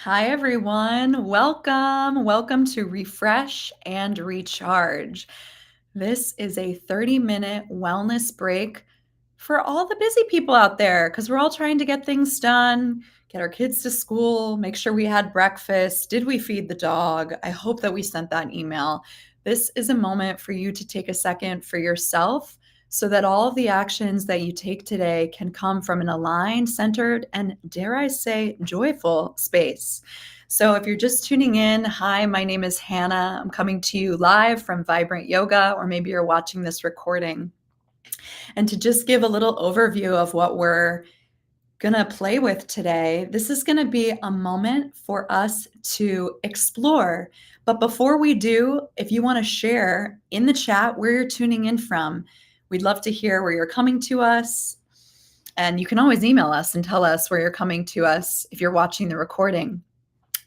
Hi, everyone. Welcome. Welcome to Refresh and Recharge. This is a 30-minute wellness break for all the busy people out there because we're all trying to get things done, get our kids to school, make sure we had breakfast. Did we feed the dog? I hope that we sent that email. This is a moment for you to take a second for yourself so that all of the actions that you take today can come from an aligned, centered, and dare I say, joyful space. So if you're just tuning in, hi, my name is Hannah. I'm coming to you live from Vibrant Yoga, or maybe you're watching this recording. And to just give a little overview of what we're going to play with today, this is going to be a moment for us to explore. But before we do, if you want to share in the chat where you're tuning in from, we'd love to hear where you're coming to us. And you can always email us and tell us where you're coming to us if you're watching the recording.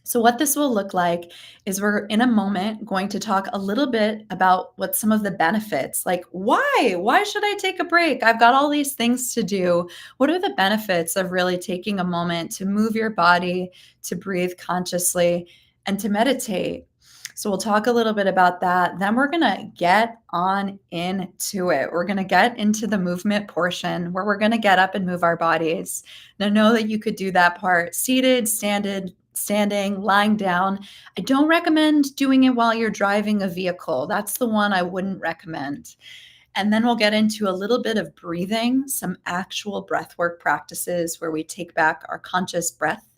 So what this will look like is we're in a moment going to talk a little bit about what some of the benefits, like why should I take a break? I've got all these things to do. What are the benefits of really taking a moment to move your body, to breathe consciously, and to meditate? So we'll talk a little bit about that. Then we're going to get on into it. We're going to get into the movement portion where we're going to get up and move our bodies. Now know that you could do that part seated, standing, lying down. I don't recommend doing it while you're driving a vehicle. That's the one I wouldn't recommend. And then we'll get into a little bit of breathing, some actual breathwork practices where we take back our conscious breath.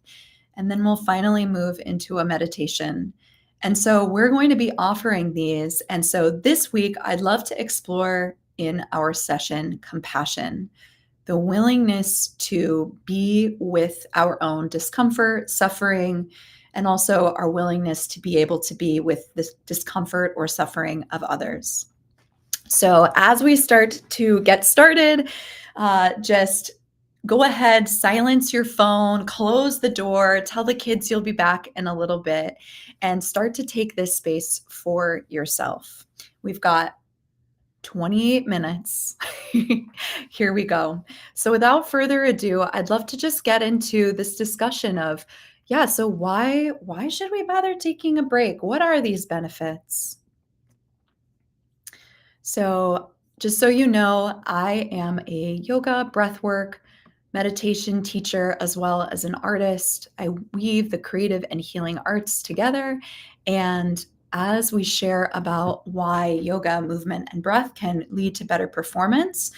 And then we'll finally move into a meditation. And so we're going to be offering these. And so this week, I'd love to explore in our session compassion, the willingness to be with our own discomfort, suffering, and also our willingness to be able to be with this discomfort or suffering of others. So as we start to get started, just go ahead, silence your phone, close the door, tell the kids you'll be back in a little bit, and start to take this space for yourself. We've got 28 minutes. Here we go. So without further ado, I'd love to just get into this discussion of, so why should we bother taking a break? What are these benefits? So just so you know, I am a yoga, breathwork, meditation teacher, as well as an artist. I weave the creative and healing arts together. And as we share about why yoga, movement, and breath can lead to better performance,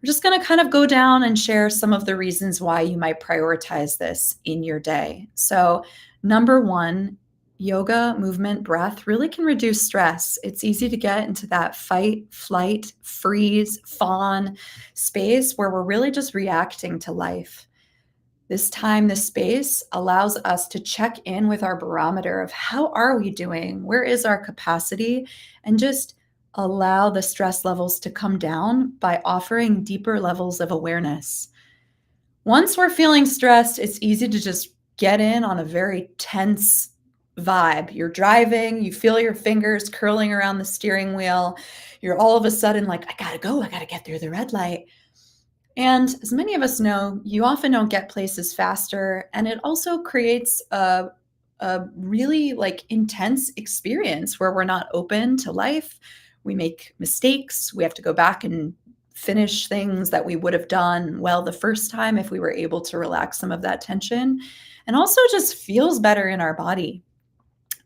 we're just going to kind of go down and share some of the reasons why you might prioritize this in your day. So, number one, yoga, movement, breath really can reduce stress. It's easy to get into that fight, flight, freeze, fawn space where we're really just reacting to life. This time, this space allows us to check in with our barometer of how are we doing? Where is our capacity? And just allow the stress levels to come down by offering deeper levels of awareness. Once we're feeling stressed, it's easy to just get in on a very tense vibe. You're driving, you feel your fingers curling around the steering wheel. You're all of a sudden like, I gotta go, I gotta get through the red light. And as many of us know, you often don't get places faster. And it also creates a really intense experience where we're not open to life. We make mistakes. We have to go back and finish things that we would have done well the first time if we were able to relax some of that tension. And also just feels better in our body.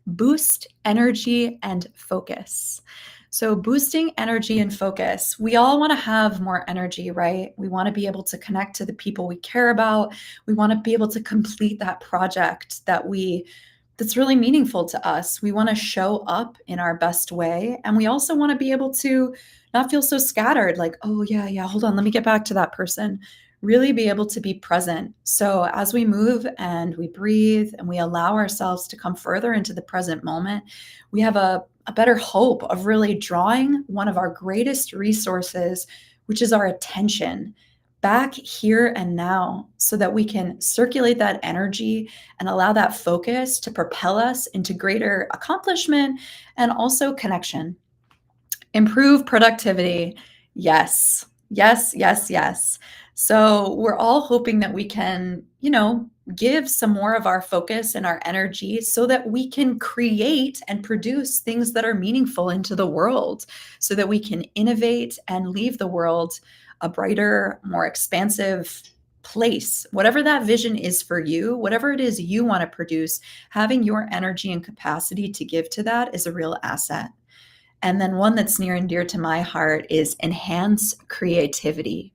Boost energy and focus. So boosting energy and focus, we all want to have more energy, right? We want to be able to connect to the people we care about. We want to be able to complete that project that's really meaningful to us. We want to show up in our best way. And we also want to be able to not feel so scattered, like, oh yeah, hold on, let me get back to that person. Really be able to be present. So as we move and we breathe and we allow ourselves to come further into the present moment, we have a better hope of really drawing one of our greatest resources, which is our attention, back here and now so that we can circulate that energy and allow that focus to propel us into greater accomplishment and also connection. Improve productivity. Yes. So we're all hoping that we can, give some more of our focus and our energy so that we can create and produce things that are meaningful into the world, so that we can innovate and leave the world a brighter, more expansive place. Whatever that vision is for you, whatever it is you want to produce, having your energy and capacity to give to that is a real asset. And then one that's near and dear to my heart is enhance creativity.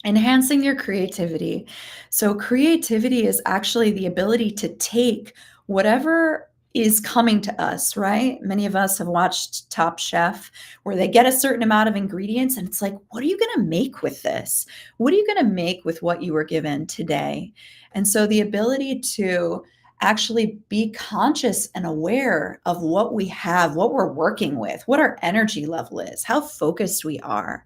Enhancing your creativity. So, creativity is actually the ability to take whatever is coming to us, right? Many of us have watched Top Chef where they get a certain amount of ingredients and it's like, what are you going to make with this? What are you going to make with what you were given today? And so, the ability to actually be conscious and aware of what we have, what we're working with, what our energy level is, how focused we are.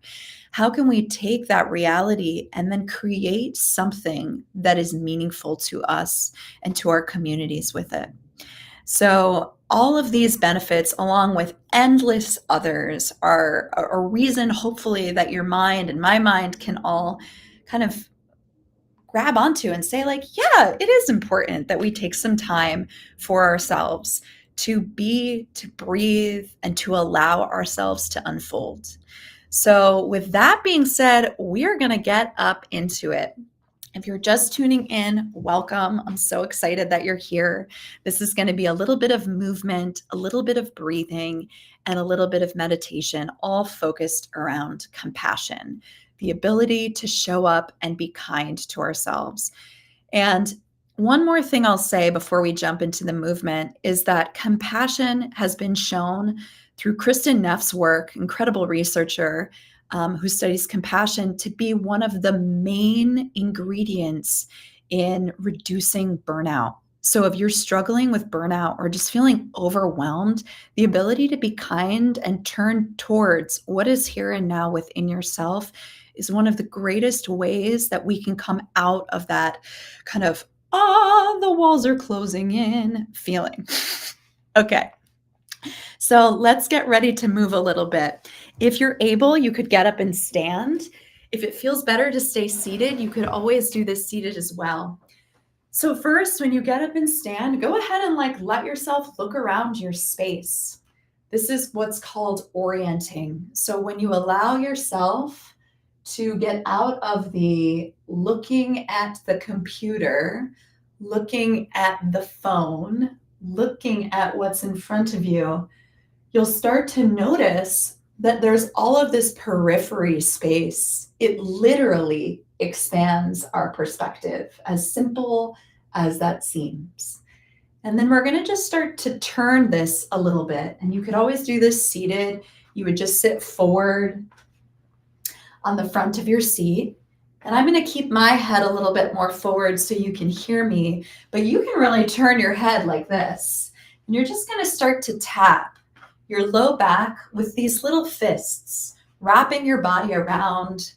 How can we take that reality and then create something that is meaningful to us and to our communities with it? So, all of these benefits, along with endless others, are a reason, hopefully, that your mind and my mind can all kind of grab onto and say, like, yeah, it is important that we take some time for ourselves to be, to breathe, and to allow ourselves to unfold. So, with that being said, we're going to get up into it. If you're just tuning in, welcome. I'm so excited that you're here. This is going to be a little bit of movement, a little bit of breathing, and a little bit of meditation, all focused around compassion, the ability to show up and be kind to ourselves. And one more thing I'll say before we jump into the movement is that compassion has been shown through Kristen Neff's work, incredible researcher who studies compassion, to be one of the main ingredients in reducing burnout. So if you're struggling with burnout or just feeling overwhelmed, the ability to be kind and turn towards what is here and now within yourself is one of the greatest ways that we can come out of that kind of, the walls are closing in feeling. Okay. So let's get ready to move a little bit. If you're able, you could get up and stand. If it feels better to stay seated, you could always do this seated as well. So first, when you get up and stand, go ahead and let yourself look around your space. This is what's called orienting. So when you allow yourself to get out of the looking at the computer, looking at the phone, looking at what's in front of you, you'll start to notice that there's all of this periphery space. It literally expands our perspective, as simple as that seems. And then we're going to just start to turn this a little bit. And you could always do this seated. You would just sit forward on the front of your seat. And I'm going to keep my head a little bit more forward so you can hear me, but you can really turn your head like this. And you're just going to start to tap your low back with these little fists, wrapping your body around,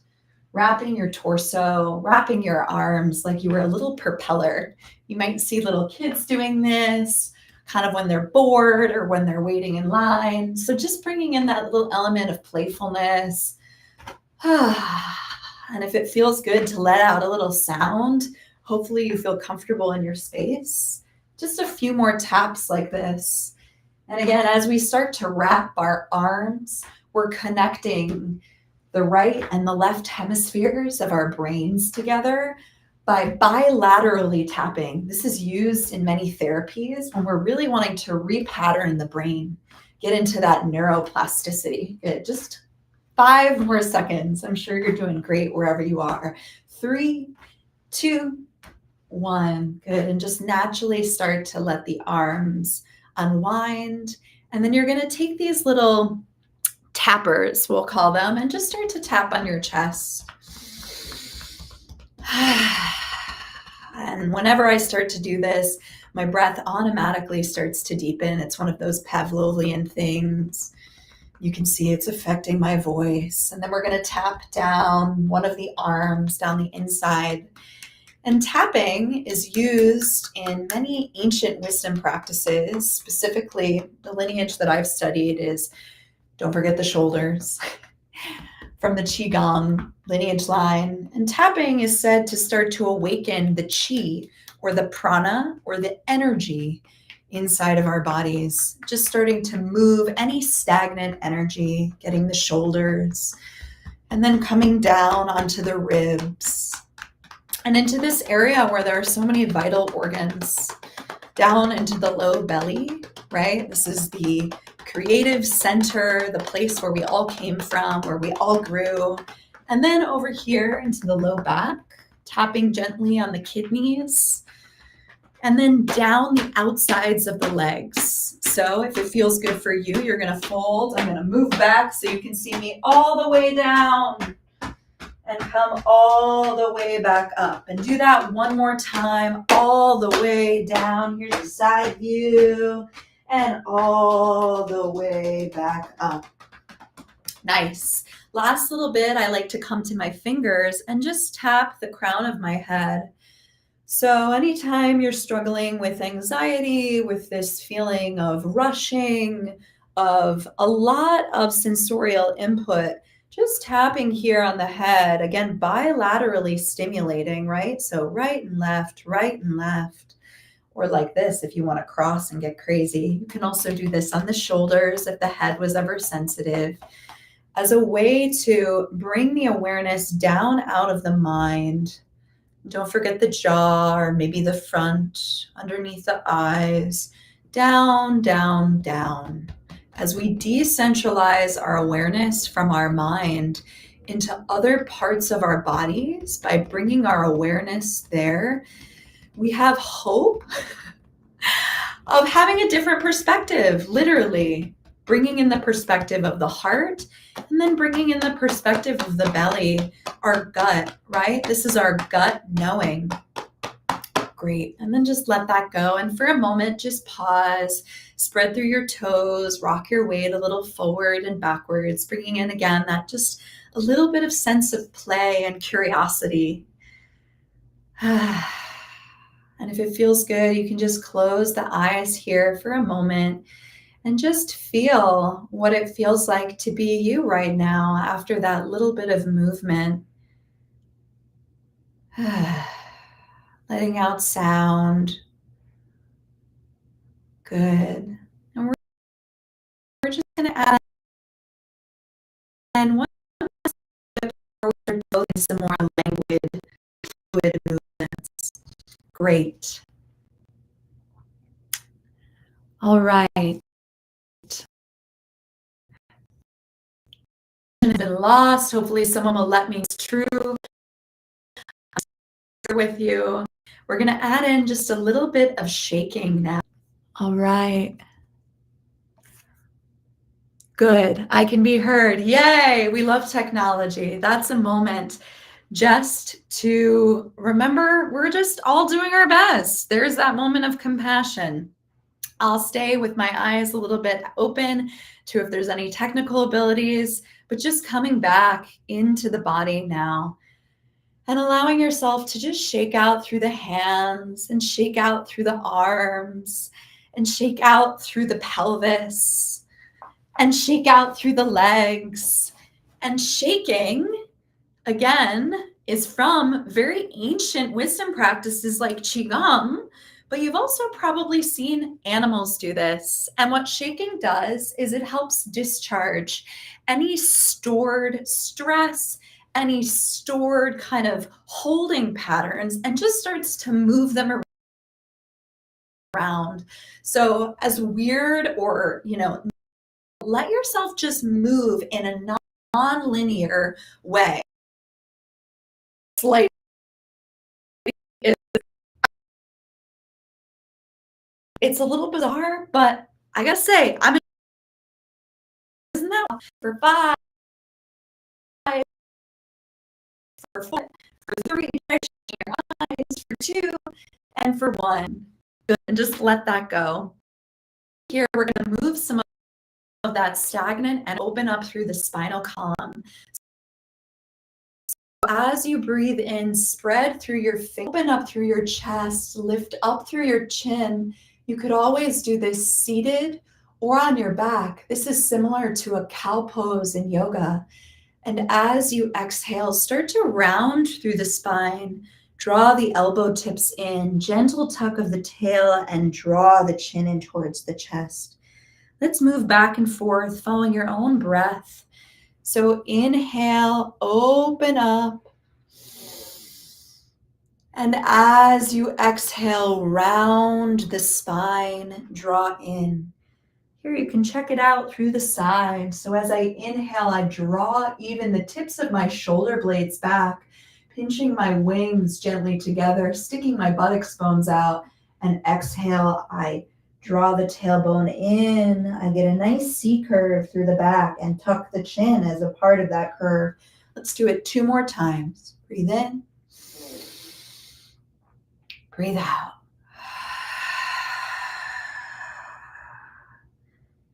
wrapping your torso, wrapping your arms like you were a little propeller. You might see little kids doing this kind of when they're bored or when they're waiting in line. So just bringing in that little element of playfulness. And if it feels good to let out a little sound, hopefully you feel comfortable in your space. Just a few more taps like this. And again, as we start to wrap our arms, we're connecting the right and the left hemispheres of our brains together by bilaterally tapping. This is used in many therapies when we're really wanting to repattern the brain, get into that neuroplasticity. Good. Just 5 more seconds. I'm sure you're doing great wherever you are. 3, 2, 1. Good. And just naturally start to let the arms unwind. And then you're going to take these little tappers, we'll call them, and just start to tap on your chest. And whenever I start to do this, my breath automatically starts to deepen. It's one of those Pavlovian things. You can see it's affecting my voice. And then we're going to tap down one of the arms down the inside. And tapping is used in many ancient wisdom practices. Specifically, the lineage that I've studied is, don't forget the shoulders, from the Qigong lineage line. And tapping is said to start to awaken the qi, or the prana or the energy inside of our bodies. Just starting to move any stagnant energy, getting the shoulders, and then coming down onto the ribs and into this area where there are so many vital organs, down into the low belly, right? This is the creative center, the place where we all came from, where we all grew. And then over here into the low back, tapping gently on the kidneys, and then down the outsides of the legs. So if it feels good for you, you're gonna fold. I'm gonna move back so you can see me all the way down and come all the way back up. And do that one more time, all the way down. Here's the side view, and all the way back up. Nice. Last little bit, I like to come to my fingers and just tap the crown of my head. So anytime you're struggling with anxiety, with this feeling of rushing, of a lot of sensorial input, just tapping here on the head, again, bilaterally stimulating, right? So right and left, or like this if you want to cross and get crazy. You can also do this on the shoulders if the head was ever sensitive, as a way to bring the awareness down out of the mind. Don't forget the jaw, or maybe the front, underneath the eyes, down, down, down. As we decentralize our awareness from our mind into other parts of our bodies by bringing our awareness there, we have hope of having a different perspective, literally bringing in the perspective of the heart, and then bringing in the perspective of the belly, our gut, right? This is our gut knowing. Great. And then just let that go. And for a moment, just pause, spread through your toes, rock your weight a little forward and backwards, bringing in again that just a little bit of sense of play and curiosity. And if it feels good, you can just close the eyes here for a moment and just feel what it feels like to be you right now after that little bit of movement. Letting out sound. Good. And we're just going to add in one step before we start building some more languid, fluid movements. Great. All right. Been lost. Hopefully someone will let me. It's true. I'm here with you. We're going to add in just a little bit of shaking now. All right. Good. I can be heard. Yay. We love technology. That's a moment just to remember we're just all doing our best. There's that moment of compassion. I'll stay with my eyes a little bit open to if there's any technical abilities, but just coming back into the body now and allowing yourself to just shake out through the hands and shake out through the arms and shake out through the pelvis and shake out through the legs. And shaking, again, is from very ancient wisdom practices like Qigong, but you've also probably seen animals do this. And what shaking does is it helps discharge any stored stress, any stored kind of holding patterns, and just starts to move them around. So as weird or, let yourself just move in a non-linear way. Like it's a little bizarre, but I gotta say, I'm isn't that for 5, for 4, for 3, your eyes, for 2, and for 1. Good. And just let that go. Here, we're gonna move some of that stagnant and open up through the spinal column. As you breathe in, spread through your fingers, open up through your chest, lift up through your chin. You could always do this seated or on your back. This is similar to a cow pose in yoga. And as you exhale, start to round through the spine, Draw the elbow tips in, gentle tuck of the tail, and draw the chin in towards the chest. Let's move back and forth, following your own breath. So inhale, open up. And as you exhale, round the spine, draw in. Here you can check it out through the side. So as I inhale, I draw even the tips of my shoulder blades back, pinching my wings gently together, sticking my buttocks bones out. And exhale, I draw the tailbone in. I get a nice C curve through the back and tuck the chin as a part of that curve. Let's do it 2 more times. Breathe in. Breathe out.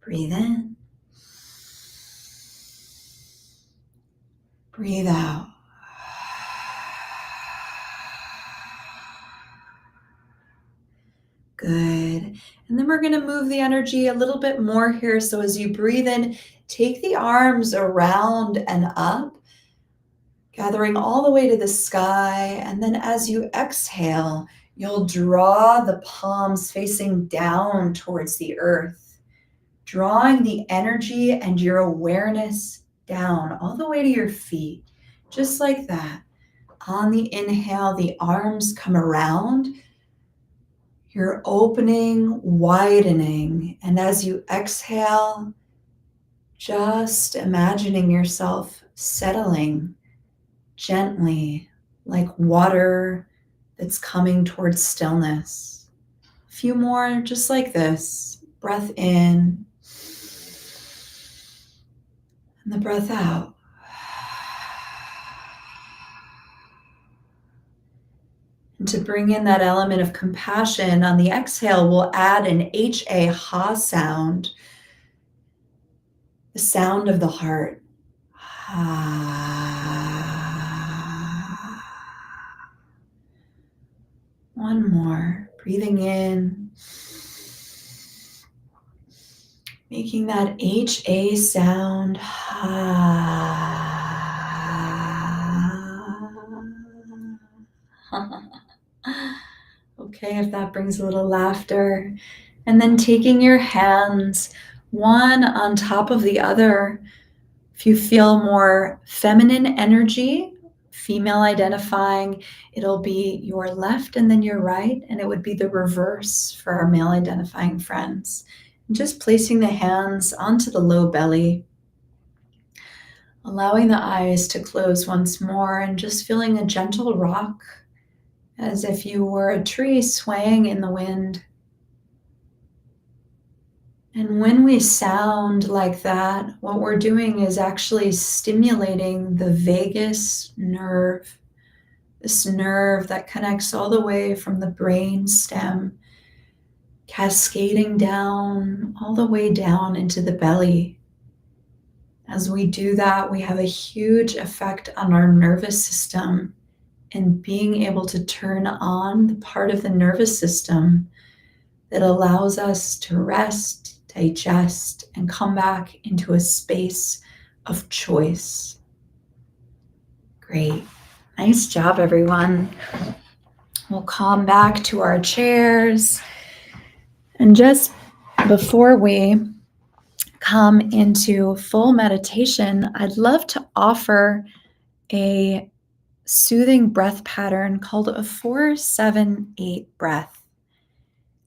Breathe in. Breathe out. Good. And then we're going to move the energy a little bit more here. So as you breathe in, take the arms around and up, gathering all the way to the sky. And then as you exhale, you'll draw the palms facing down towards the earth, drawing the energy and your awareness down all the way to your feet, just like that. On the inhale, the arms come around. You're opening, widening, and as you exhale, just imagining yourself settling gently like water that's coming towards stillness. A few more just like this. Breath in and the breath out. And to bring in that element of compassion, on the exhale, we'll add an H-A, ha sound, the sound of the heart. One more, breathing in, making that H-A sound. Okay, if that brings a little laughter. And then taking your hands one on top of the other. If you feel more feminine energy, female identifying, it'll be your left and then your right, and it would be the reverse for our male identifying friends. And just placing the hands onto the low belly, allowing the eyes to close once more, and just feeling a gentle rock as if you were a tree swaying in the wind. And when we sound like that, what we're doing is actually stimulating the vagus nerve, this nerve that connects all the way from the brain stem, cascading down, all the way down into the belly. As we do that, we have a huge effect on our nervous system and being able to turn on the part of the nervous system that allows us to rest, digest, and come back into a space of choice. Great. Nice job, everyone. We'll come back to our chairs. And just before we come into full meditation, I'd love to offer a soothing breath pattern called a 4-7-8 breath.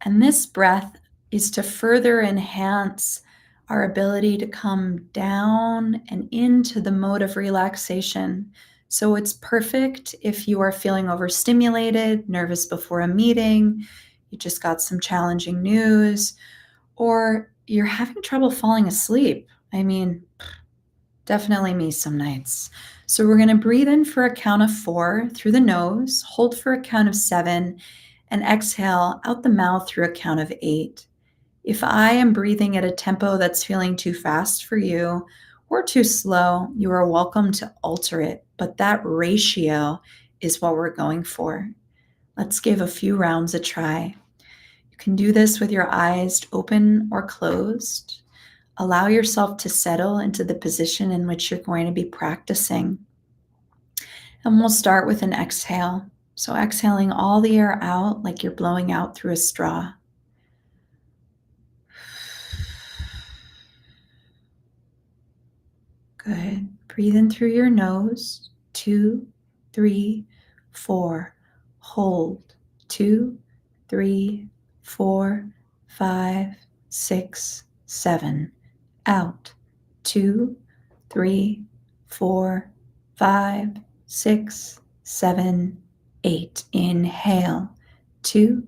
And this breath is to further enhance our ability to come down and into the mode of relaxation. So it's perfect if you are feeling overstimulated, nervous before a meeting, you just got some challenging news, or you're having trouble falling asleep. I mean, definitely me some nights. So we're going to breathe in for a count of 4 through the nose, hold for a count of 7, and exhale out the mouth through a count of 8. If I am breathing at a tempo that's feeling too fast for you or too slow, you are welcome to alter it, but that ratio is what we're going for. Let's give a few rounds a try. You can do this with your eyes open or closed. Allow yourself to settle into the position in which you're going to be practicing. And we'll start with an exhale. So exhaling all the air out like you're blowing out through a straw. Good. Breathe in through your nose. 2, 3, 4. Hold. 2, 3, 4, 5, 6, 7. Out. 2, 3, 4, 5, 6, 7, 8. Inhale. 2,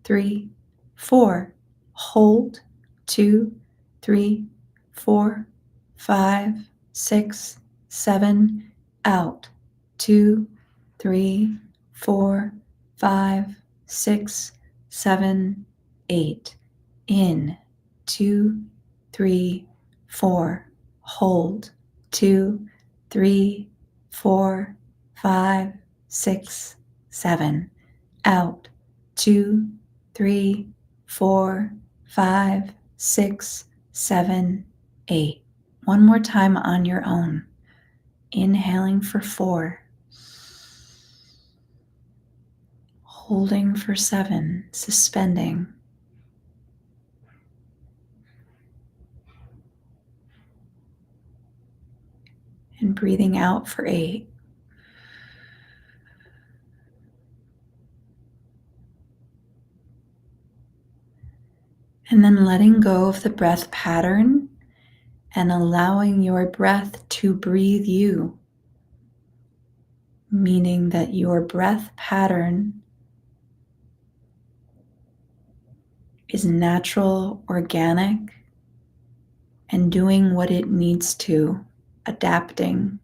3, 4. Hold. 2, 3, 4, 5, 6, 7. Out. 2, 3, 4, 5, 6, 7, 8. In. 2, 3, 4. Hold. 2, 3, 4, 5, 6, 7. Out. 2, 3, 4, 5, 6, 7, 8. One more time on your own. Inhaling for 4. Holding for 7. Suspending. And breathing out for 8. And then letting go of the breath pattern and allowing your breath to breathe you, meaning that your breath pattern is natural, organic, and doing what it needs to, adapting.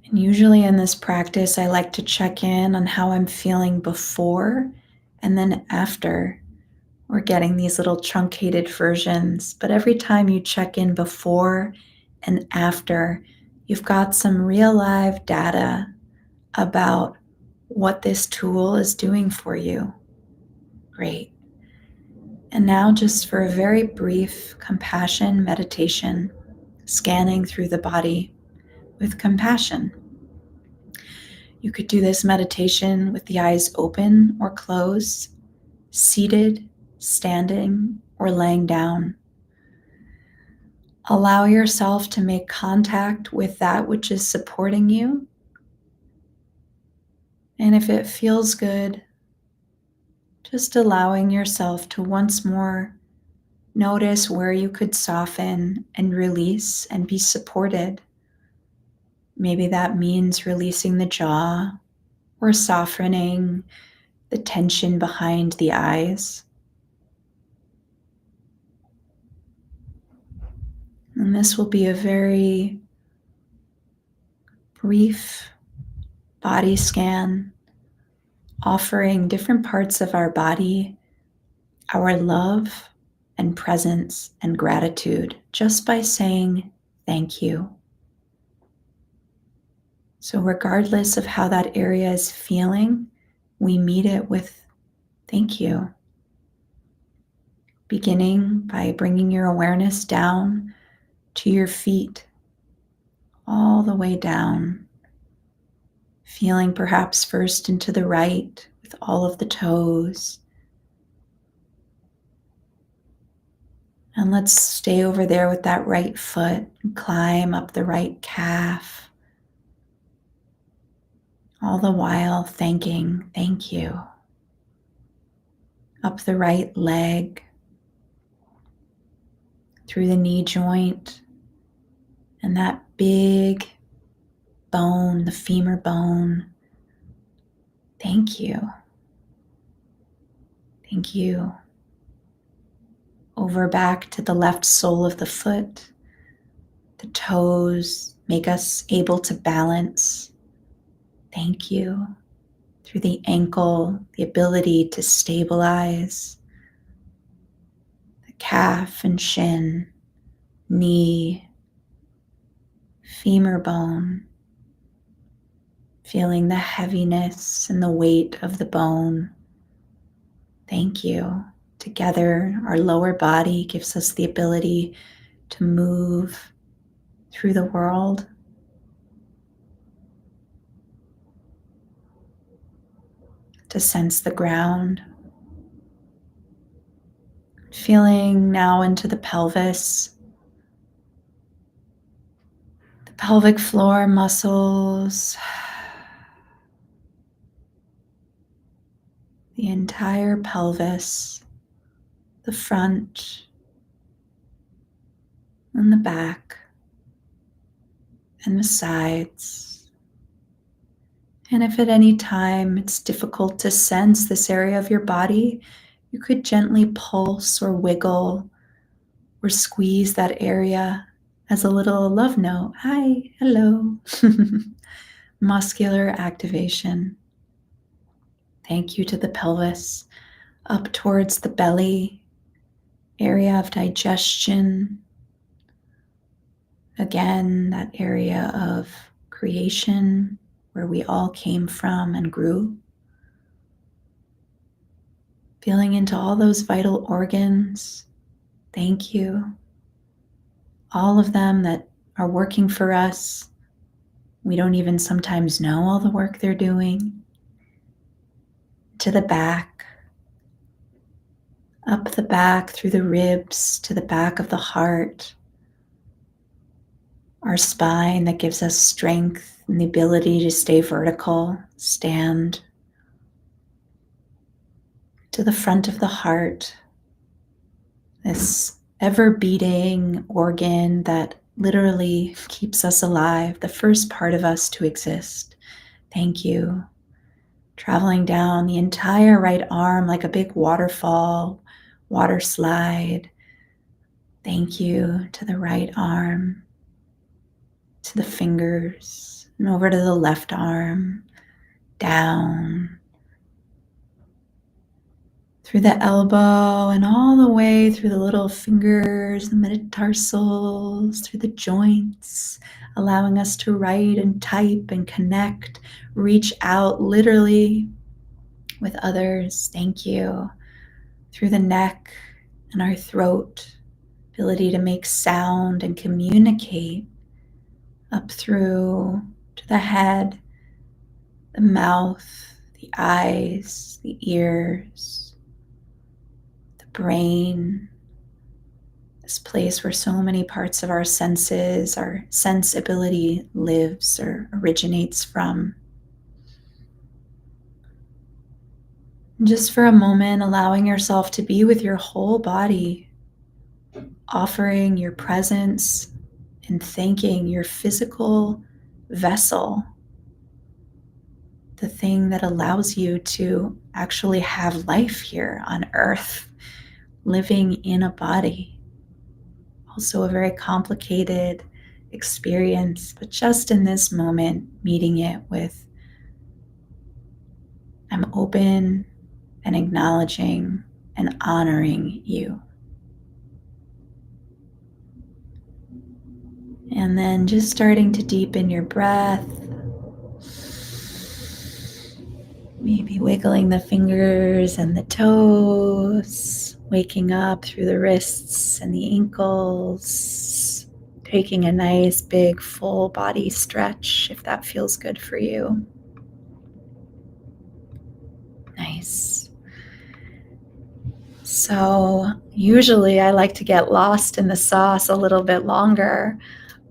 And usually in this practice, I like to check in on how I'm feeling before and then after. We're getting these little truncated versions, but every time you check in before and after, you've got some real live data about what this tool is doing for you. Great. And now, just for a very brief compassion meditation, scanning through the body with compassion. You could do this meditation with the eyes open or closed, seated, standing, or laying down. Allow yourself to make contact with that which is supporting you. And if it feels good, just allowing yourself to once more notice where you could soften and release and be supported. Maybe that means releasing the jaw or softening the tension behind the eyes. And this will be a very brief body scan, offering different parts of our body our love and presence and gratitude just by saying thank you. So regardless of how that area is feeling, we meet it with thank you. Beginning by bringing your awareness down to your feet, all the way down. Feeling perhaps first into the right with all of the toes. And let's stay over there with that right foot and climb up the right calf. All the while thanking, thank you. Up the right leg, through the knee joint, and that big bone, the femur bone. Thank you. Thank you. Over back to the left sole of the foot. The toes make us able to balance. Thank you. Through the ankle, the ability to stabilize. The calf and shin, knee, femur bone. Feeling the heaviness and the weight of the bone. Thank you. Together, our lower body gives us the ability to move through the world to sense the ground. Feeling now into the pelvis, the pelvic floor muscles, the entire pelvis, the front and the back and the sides. And if at any time it's difficult to sense this area of your body, you could gently pulse or wiggle or squeeze that area as a little love note. Hi, hello. Muscular activation. Thank you to the pelvis, up towards the belly, area of digestion. Again, that area of creation where we all came from and grew. Feeling into all those vital organs. Thank you. All of them that are working for us. We don't even sometimes know all the work they're doing. To the back, up the back through the ribs to the back of the heart, our spine that gives us strength and the ability to stay vertical, stand, to the front of the heart, this ever beating organ that literally keeps us alive, the first part of us to exist. Thank you. Traveling down the entire right arm like a big waterfall, water slide. Thank you to the right arm, to the fingers, and over to the left arm, down, through the elbow and all the way through the little fingers, the metatarsals, through the joints, allowing us to write and type and connect, reach out literally with others. Thank you. Through the neck and our throat, ability to make sound and communicate, up through to the head, the mouth, the eyes, the ears, the brain, this place where so many parts of our senses, our sensibility lives or originates from. And just for a moment, allowing yourself to be with your whole body, offering your presence and thanking your physical vessel, the thing that allows you to actually have life here on earth, living in a body. Also a very complicated experience, but just in this moment, meeting it with, I'm open and acknowledging and honoring you. And then just starting to deepen your breath, maybe wiggling the fingers and the toes, waking up through the wrists and the ankles, taking a nice big full body stretch if that feels good for you. Nice. So usually I like to get lost in the sauce a little bit longer,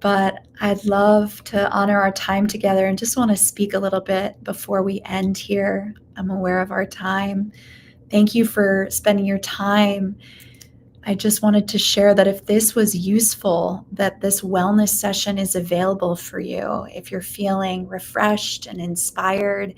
but I'd love to honor our time together and just want to speak a little bit before we end here. I'm aware of our time. Thank you for spending your time. I just wanted to share that if this was useful, that this wellness session is available for you. If you're feeling refreshed and inspired,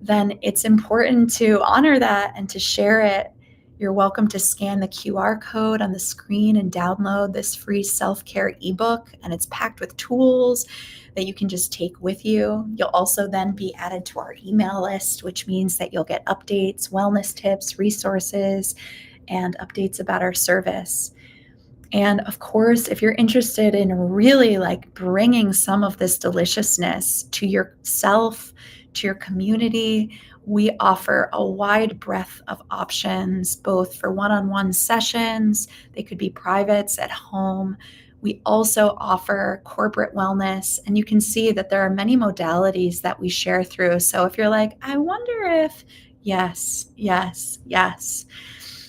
then it's important to honor that and to share it. You're welcome to scan the QR code on the screen and download this free self-care ebook, and it's packed with tools that you can just take with you. You'll also then be added to our email list, which means that you'll get updates, wellness tips, resources, and updates about our service. And of course, if you're interested in really like bringing some of this deliciousness to yourself, to your community, we offer a wide breadth of options, both for one-on-one sessions. They could be privates at home. We also offer corporate wellness, and you can see that there are many modalities that we share through. So if you're like, I wonder if Yes, yes, yes.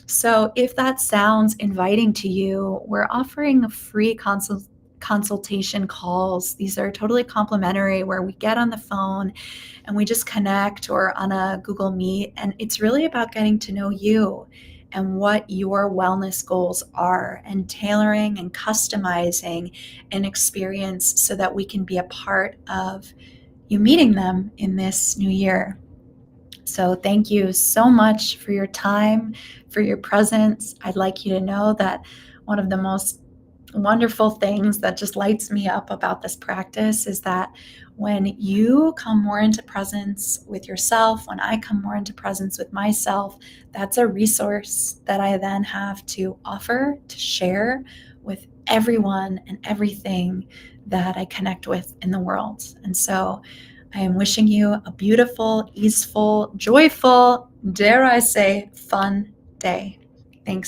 So, if that sounds inviting to you, we're offering free consultation calls. These are totally complimentary where we get on the phone and we just connect or on a Google Meet. And it's really about getting to know you and what your wellness goals are and tailoring and customizing an experience so that we can be a part of you meeting them in this new year. So, thank you so much for your time, for your presence. I'd like you to know that one of the most wonderful things that just lights me up about this practice is that when you come more into presence with yourself, when I come more into presence with myself, that's a resource that I then have to offer, to share with everyone and everything that I connect with in the world. And so I am wishing you a beautiful, easeful, joyful, dare I say, fun day. Thanks.